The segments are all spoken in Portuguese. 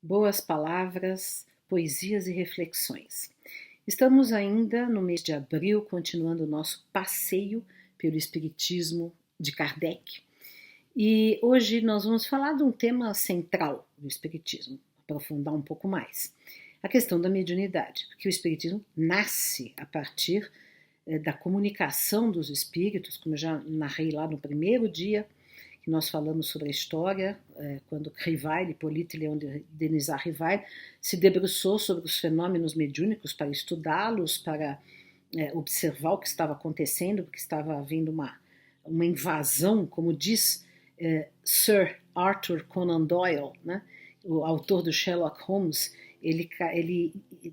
Boas palavras, poesias e reflexões. Estamos ainda no mês de abril, continuando o nosso passeio pelo Espiritismo de Kardec. E hoje nós vamos falar de um tema central do Espiritismo, aprofundar um pouco mais. A questão da mediunidade, porque o Espiritismo nasce a partir da comunicação dos espíritos, como eu já narrei lá no primeiro dia, que nós falamos sobre a história, quando Rivail, Hippolyte Léon Denisard Rivail, se debruçou sobre os fenômenos mediúnicos para estudá-los, para observar o que estava acontecendo, porque estava havendo uma invasão, como diz Sir Arthur Conan Doyle, né, o autor do Sherlock Holmes. Ele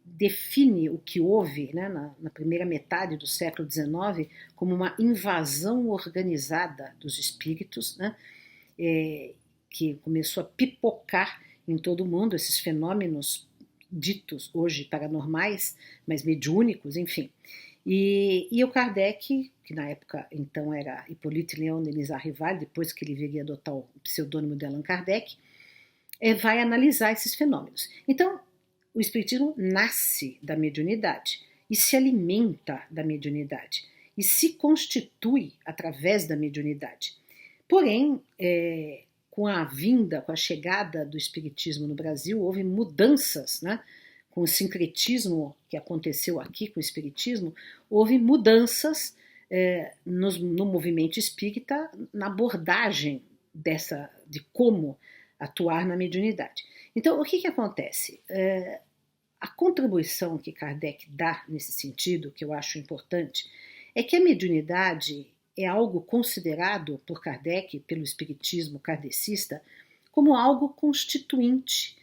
define o que houve, né, na primeira metade do século XIX como uma invasão organizada dos espíritos, né, que começou a pipocar em todo o mundo, esses fenômenos ditos hoje paranormais, mas mediúnicos, enfim. E o Kardec, que na época então era Hippolyte Léon Denisard Rivail, depois que ele viria adotar o pseudônimo de Allan Kardec, vai analisar esses fenômenos. Então, o Espiritismo nasce da mediunidade e se alimenta da mediunidade e se constitui através da mediunidade. Porém, com a chegada do Espiritismo no Brasil, houve mudanças, né? Com o sincretismo que aconteceu aqui com o Espiritismo, houve mudanças no movimento espírita, na abordagem de como atuar na mediunidade. Então, o que acontece? A contribuição que Kardec dá nesse sentido, que eu acho importante, é que a mediunidade é algo considerado por Kardec, pelo espiritismo kardecista, como algo constituinte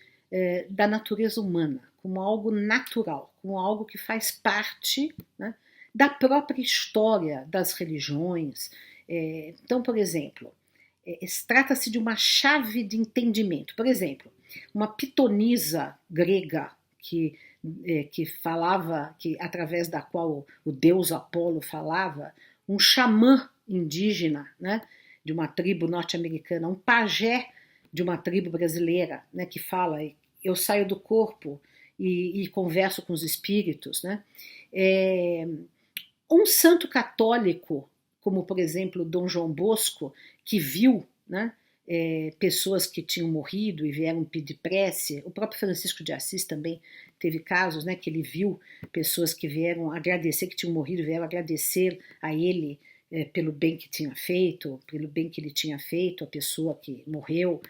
da natureza humana, como algo natural, como algo que faz parte, né, da própria história das religiões. Então, por exemplo, trata-se de uma chave de entendimento. Por exemplo, uma pitonisa grega que falava, através da qual o deus Apolo falava, um xamã indígena, né, de uma tribo norte-americana, um pajé de uma tribo brasileira, né, que fala, eu saio do corpo e converso com os espíritos, né. Um santo católico, como por exemplo Dom João Bosco, que viu, né, pessoas que tinham morrido e vieram pedir prece. O próprio Francisco de Assis também teve casos, né, que ele viu pessoas que vieram agradecer, que tinham morrido, vieram agradecer a ele pelo bem que tinha feito, pelo bem que ele tinha feito, a pessoa que morreu.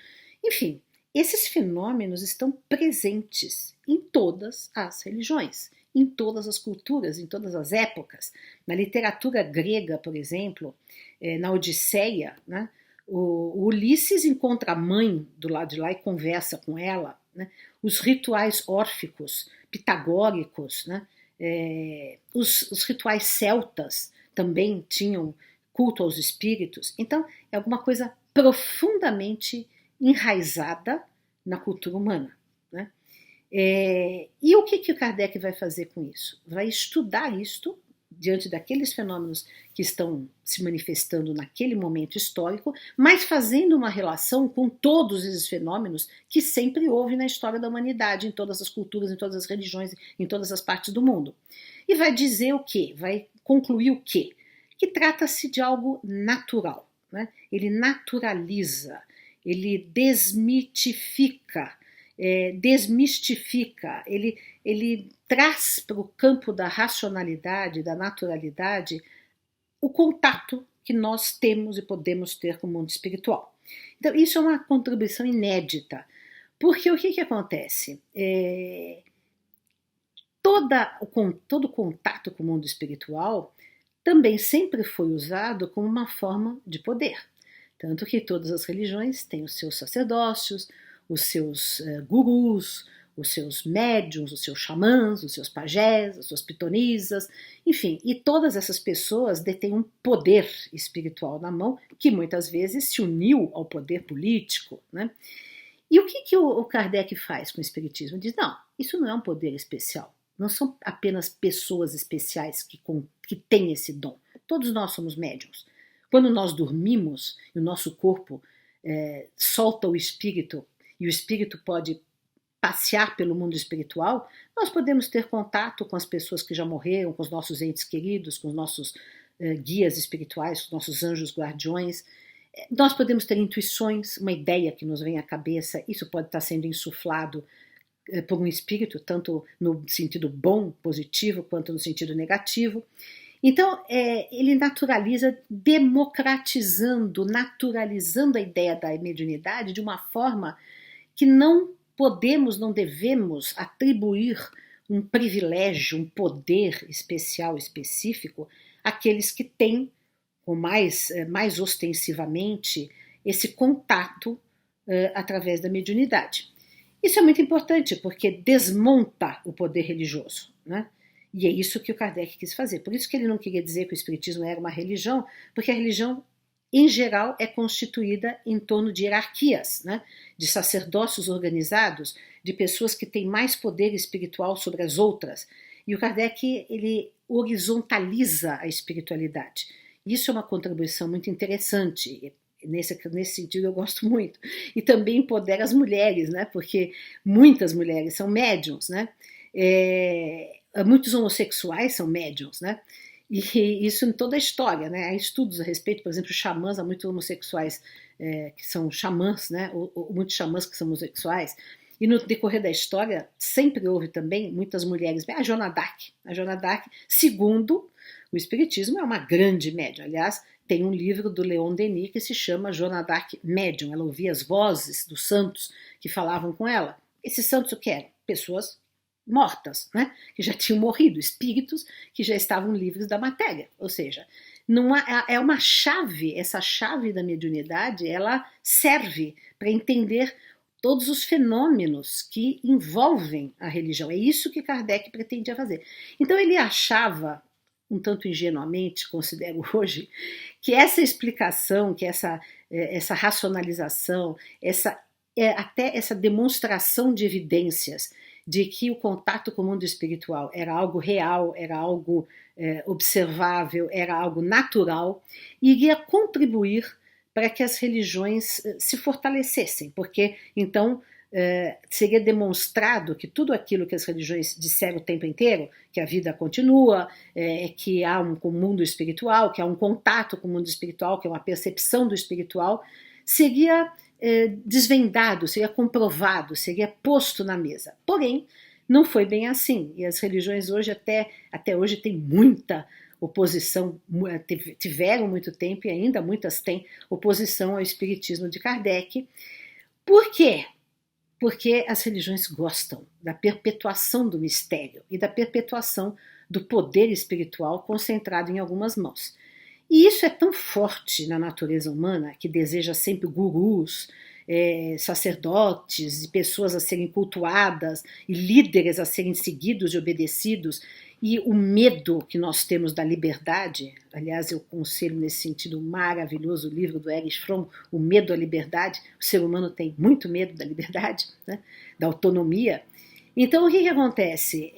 Enfim, esses fenômenos estão presentes em todas as religiões, em todas as culturas, em todas as épocas. Na literatura grega, por exemplo, na Odisseia, né, o Ulisses encontra a mãe do lado de lá e conversa com ela, né? Os rituais órficos, pitagóricos, né? Os rituais celtas também tinham culto aos espíritos. Então, é alguma coisa profundamente enraizada na cultura humana, né? E o que o Kardec vai fazer com isso? Vai estudar isto diante daqueles fenômenos que estão se manifestando naquele momento histórico, mas fazendo uma relação com todos esses fenômenos que sempre houve na história da humanidade, em todas as culturas, em todas as religiões, em todas as partes do mundo. E vai dizer o quê? Vai concluir o quê? Que trata-se de algo natural, né? Ele naturaliza, ele desmitifica, desmistifica, ele traz para o campo da racionalidade, da naturalidade, o contato que nós temos e podemos ter com o mundo espiritual. Então, isso é uma contribuição inédita, porque o que acontece? Todo contato com o mundo espiritual também sempre foi usado como uma forma de poder. Tanto que todas as religiões têm os seus sacerdócios, os seus gurus, os seus médiuns, os seus xamãs, os seus pajés, as suas pitonisas, enfim, e todas essas pessoas detêm um poder espiritual na mão que muitas vezes se uniu ao poder político, né? E o que o Kardec faz com o espiritismo? Diz, não, isso não é um poder especial, não são apenas pessoas especiais que têm esse dom, todos nós somos médiuns. Quando nós dormimos e o nosso corpo solta o espírito, e o espírito pode passear pelo mundo espiritual, nós podemos ter contato com as pessoas que já morreram, com os nossos entes queridos, com os nossos guias espirituais, com os nossos anjos guardiões. Nós podemos ter intuições, uma ideia que nos vem à cabeça, isso pode estar sendo insuflado por um espírito, tanto no sentido bom, positivo, quanto no sentido negativo. Então, ele naturaliza, democratizando, naturalizando a ideia da mediunidade de uma forma que não podemos, não devemos atribuir um privilégio, um poder especial, específico, àqueles que têm, ou mais ostensivamente, esse contato através da mediunidade. Isso é muito importante, porque desmonta o poder religioso, né? E é isso que o Kardec quis fazer. Por isso que ele não queria dizer que o espiritismo era uma religião, porque a religião, em geral, é constituída em torno de hierarquias, né? De sacerdócios organizados, de pessoas que têm mais poder espiritual sobre as outras. E o Kardec, ele horizontaliza a espiritualidade. Isso é uma contribuição muito interessante. Nesse sentido eu gosto muito. E também empodera as mulheres, né? Porque muitas mulheres são médiums, né? Muitos homossexuais são médiums, né? E isso em toda a história, né? Há estudos a respeito, por exemplo, xamãs, há muitos homossexuais que são xamãs, né? Ou muitos xamãs que são homossexuais. E no decorrer da história, sempre houve também muitas mulheres. A Joana d'Arc, segundo o Espiritismo, é uma grande médium. Aliás, tem um livro do Leon Denis que se chama Joana d'Arc Médium. Ela ouvia as vozes dos santos que falavam com ela. Esses santos o que eram? Pessoas mortas, né? Que já tinham morrido, espíritos que já estavam livres da matéria. Ou seja, não é uma chave, essa chave da mediunidade, ela serve para entender todos os fenômenos que envolvem a religião. É isso que Kardec pretendia fazer. Então ele achava, um tanto ingenuamente, considero hoje, que essa explicação, que essa racionalização, até essa demonstração de evidências de que o contato com o mundo espiritual era algo real, era algo observável, era algo natural, iria contribuir para que as religiões se fortalecessem, porque então seria demonstrado que tudo aquilo que as religiões disseram o tempo inteiro, que a vida continua, que há um mundo espiritual, que há um contato com o mundo espiritual, que é uma percepção do espiritual, seria desvendado, seria comprovado, seria posto na mesa. Porém, não foi bem assim, e as religiões hoje, até hoje, têm muita oposição, tiveram muito tempo e ainda muitas têm oposição ao espiritismo de Kardec. Por quê? Porque as religiões gostam da perpetuação do mistério e da perpetuação do poder espiritual concentrado em algumas mãos. E isso é tão forte na natureza humana, que deseja sempre gurus, sacerdotes e pessoas a serem cultuadas e líderes a serem seguidos e obedecidos, e o medo que nós temos da liberdade. Aliás, eu aconselho nesse sentido um maravilhoso livro do Erich Fromm, O Medo à Liberdade. O ser humano tem muito medo da liberdade, né? Da autonomia. Então, o que acontece?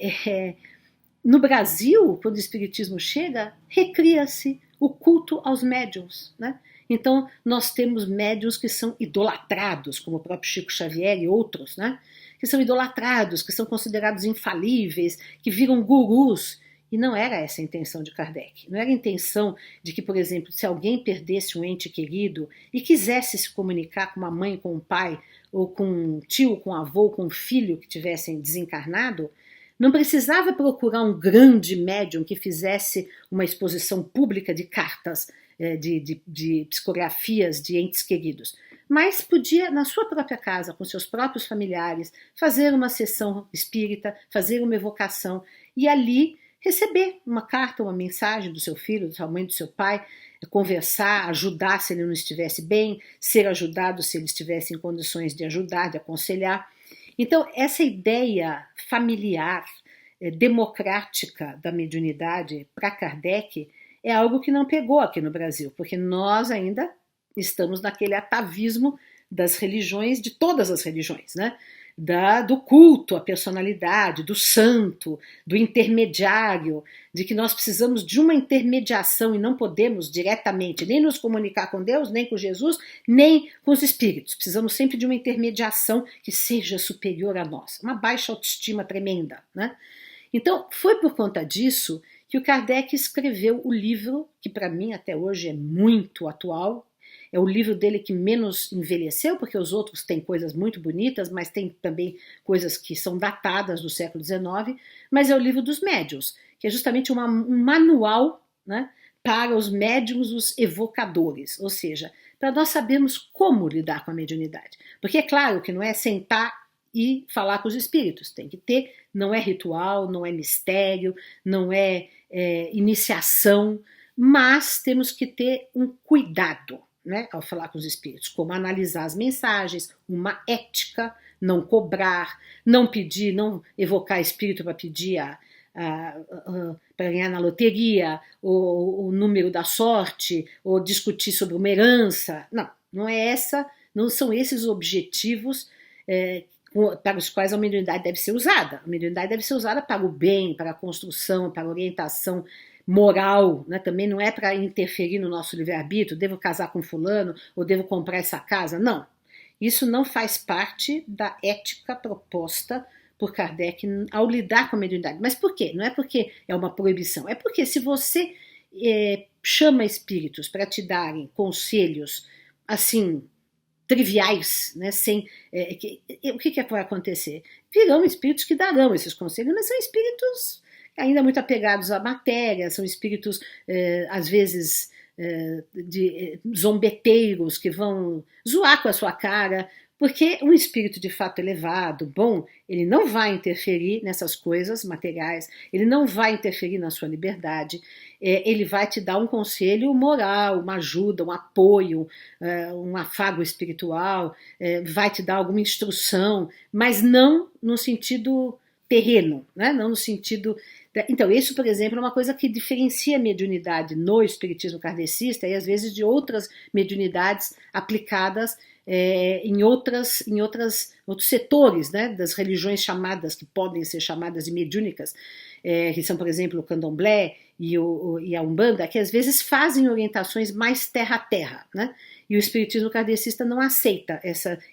No Brasil, quando o espiritismo chega, recria-se o culto aos médiuns, né? Então, nós temos médiuns que são idolatrados, como o próprio Chico Xavier e outros, né? Que são idolatrados, que são considerados infalíveis, que viram gurus. E não era essa a intenção de Kardec. Não era a intenção de que, por exemplo, se alguém perdesse um ente querido e quisesse se comunicar com uma mãe, com um pai, ou com um tio, com um avô, com um filho que tivessem desencarnado, não precisava procurar um grande médium que fizesse uma exposição pública de cartas, de psicografias de entes queridos. Mas podia, na sua própria casa, com seus próprios familiares, fazer uma sessão espírita, fazer uma evocação e ali receber uma carta, uma mensagem do seu filho, da sua mãe, do seu pai, conversar, ajudar se ele não estivesse bem, ser ajudado se ele estivesse em condições de ajudar, de aconselhar. Então, essa ideia familiar, democrática da mediunidade para Kardec é algo que não pegou aqui no Brasil, porque nós ainda estamos naquele atavismo das religiões, de todas as religiões, né? do culto à personalidade, do santo, do intermediário, de que nós precisamos de uma intermediação e não podemos diretamente nem nos comunicar com Deus, nem com Jesus, nem com os espíritos. Precisamos sempre de uma intermediação que seja superior a nós. Uma baixa autoestima tremenda, né? Então, foi por conta disso que o Kardec escreveu o livro, que para mim até hoje é muito atual. É o livro dele que menos envelheceu, porque os outros têm coisas muito bonitas, mas tem também coisas que são datadas do século XIX, mas é o livro dos médiuns, que é justamente um manual, né, para os médiuns, os evocadores, ou seja, para nós sabermos como lidar com a mediunidade. Porque é claro que não é sentar e falar com os espíritos, tem que ter, não é ritual, não é mistério, não é iniciação, mas temos que ter um cuidado, né, ao falar com os espíritos, como analisar as mensagens, uma ética, não cobrar, não pedir, não evocar espírito para pedir para ganhar na loteria, o número da sorte, ou discutir sobre uma herança. Não, não são esses objetivos para os quais a mediunidade deve ser usada. A mediunidade deve ser usada para o bem, para a construção, para a orientação moral, né? Também não é para interferir no nosso livre-arbítrio, devo casar com fulano ou devo comprar essa casa, não. Isso não faz parte da ética proposta por Kardec ao lidar com a mediunidade. Mas por quê? Não é porque é uma proibição, é porque se você chama espíritos para te darem conselhos assim triviais, né, o que vai acontecer? Virão espíritos que darão esses conselhos, mas são espíritos ainda muito apegados à matéria, são espíritos, às vezes, zombeteiros, que vão zoar com a sua cara, porque um espírito de fato elevado, bom, ele não vai interferir nessas coisas materiais, ele não vai interferir na sua liberdade, ele vai te dar um conselho moral, uma ajuda, um apoio, um afago espiritual, vai te dar alguma instrução, mas não no sentido terreno, né? Não no sentido... Então, isso, por exemplo, é uma coisa que diferencia a mediunidade no espiritismo kardecista e, às vezes, de outras mediunidades aplicadas em outros setores, né, das religiões chamadas, que podem ser chamadas de mediúnicas, que são, por exemplo, o candomblé e a umbanda, que às vezes fazem orientações mais terra a terra, né? E o espiritismo kardecista não aceita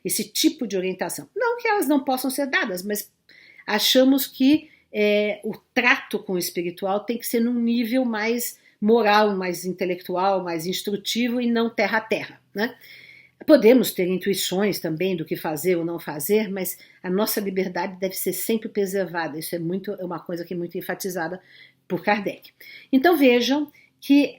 esse tipo de orientação. Não que elas não possam ser dadas, mas achamos que o trato com o espiritual tem que ser num nível mais moral, mais intelectual, mais instrutivo e não terra a terra, né? Podemos ter intuições também do que fazer ou não fazer, mas a nossa liberdade deve ser sempre preservada. Isso é uma coisa que é muito enfatizada por Kardec. Então vejam que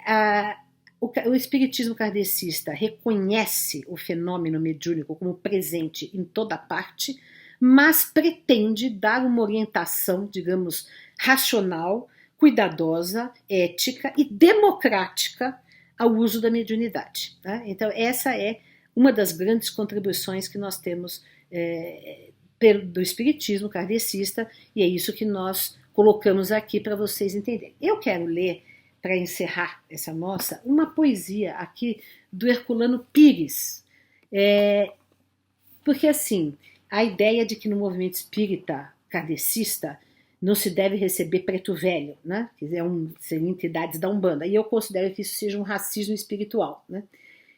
o espiritismo kardecista reconhece o fenômeno mediúnico como presente em toda parte, mas pretende dar uma orientação, digamos, racional, cuidadosa, ética e democrática ao uso da mediunidade, né? Então essa é uma das grandes contribuições que nós temos do espiritismo kardecista, e é isso que nós colocamos aqui para vocês entenderem. Eu quero ler, para encerrar essa nossa, uma poesia aqui do Herculano Pires, porque assim, a ideia de que no movimento espírita kardecista não se deve receber preto velho, né? Seriam entidades da Umbanda, e eu considero que isso seja um racismo espiritual, né?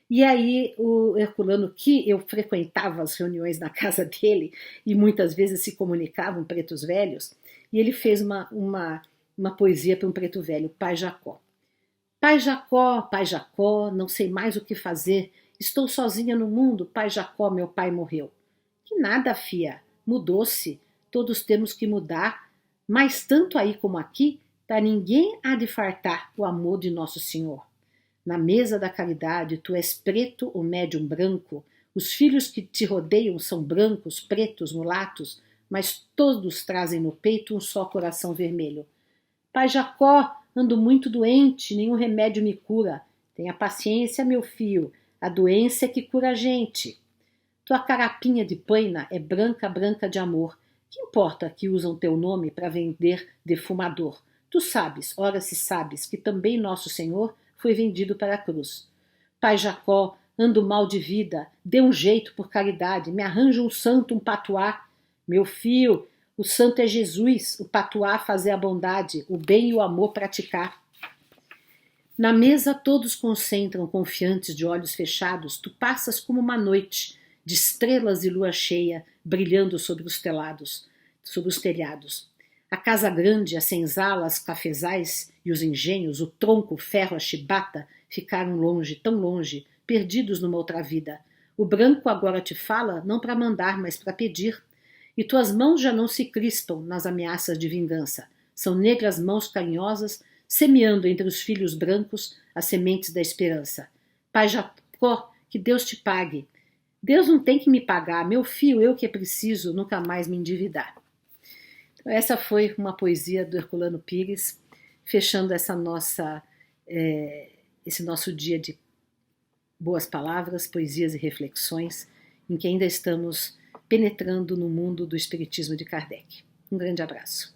E aí o Herculano, que eu frequentava as reuniões na casa dele e muitas vezes se comunicavam pretos velhos, e ele fez uma poesia para um preto velho, Pai Jacó. Pai Jacó, não sei mais o que fazer, estou sozinha no mundo, Pai Jacó, meu pai morreu. Que nada, fia, mudou-se, todos temos que mudar, mas tanto aí como aqui, para ninguém há de fartar o amor de Nosso Senhor. Na mesa da caridade, tu és preto ou médium branco, os filhos que te rodeiam são brancos, pretos, mulatos, mas todos trazem no peito um só coração vermelho. Pai Jacó, ando muito doente, nenhum remédio me cura. Tenha paciência, meu filho, a doença é que cura a gente. Tua carapinha de paina é branca, branca de amor. Que importa que usam teu nome para vender defumador? Tu sabes, ora se sabes, que também Nosso Senhor foi vendido para a cruz. Pai Jacó, ando mal de vida, dê um jeito por caridade, me arranja um santo, um patuá. Meu filho, o santo é Jesus, o patuá fazer a bondade, o bem e o amor praticar. Na mesa todos concentram, confiantes de olhos fechados, tu passas como uma noite, de estrelas e lua cheia, brilhando sobre os telhados. A casa grande, as senzalas, as cafezais e os engenhos, o tronco, o ferro, a chibata, ficaram longe, tão longe, perdidos numa outra vida. O branco agora te fala, não para mandar, mas para pedir. E tuas mãos já não se crispam nas ameaças de vingança. São negras mãos carinhosas, semeando entre os filhos brancos as sementes da esperança. Pai Jacó, que Deus te pague. Deus não tem que me pagar, meu filho, eu que é preciso nunca mais me endividar. Então, essa foi uma poesia do Herculano Pires, fechando esse nosso dia de boas palavras, poesias e reflexões, em que ainda estamos penetrando no mundo do espiritismo de Kardec. Um grande abraço.